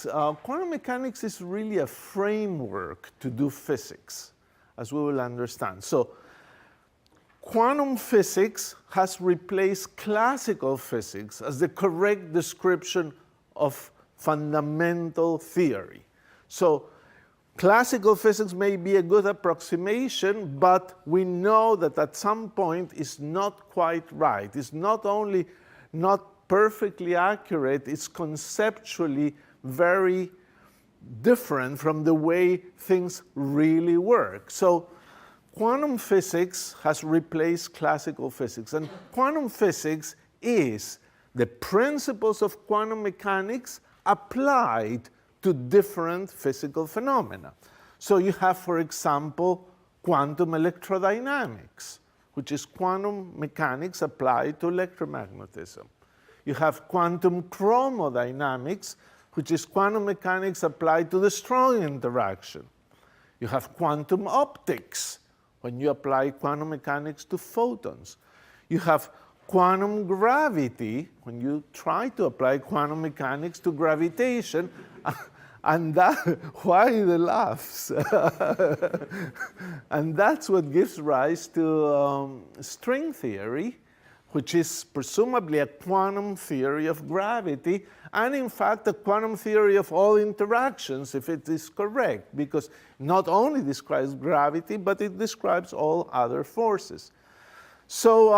mechanics. Quantum mechanics is really a framework to do physics, as we will understand. So quantum physics has replaced classical physics as the correct description of fundamental theory. So classical physics may be a good approximation, but we know that at some point it's not quite right. It's not only not perfectly accurate, it's conceptually very different from the way things really work. So quantum physics has replaced classical physics, and quantum physics is the principles of quantum mechanics applied to different physical phenomena. So you have, for example, quantum electrodynamics, which is quantum mechanics applied to electromagnetism. You have quantum chromodynamics, which is quantum mechanics applied to the strong interaction. You have quantum optics, when you apply quantum mechanics to photons. You have quantum gravity, when you try to apply quantum mechanics to gravitation, and that, why the laughs? And that's what gives rise to string theory, which is presumably a quantum theory of gravity, and in fact a quantum theory of all interactions, if it is correct, because not only describes gravity, but it describes all other forces. So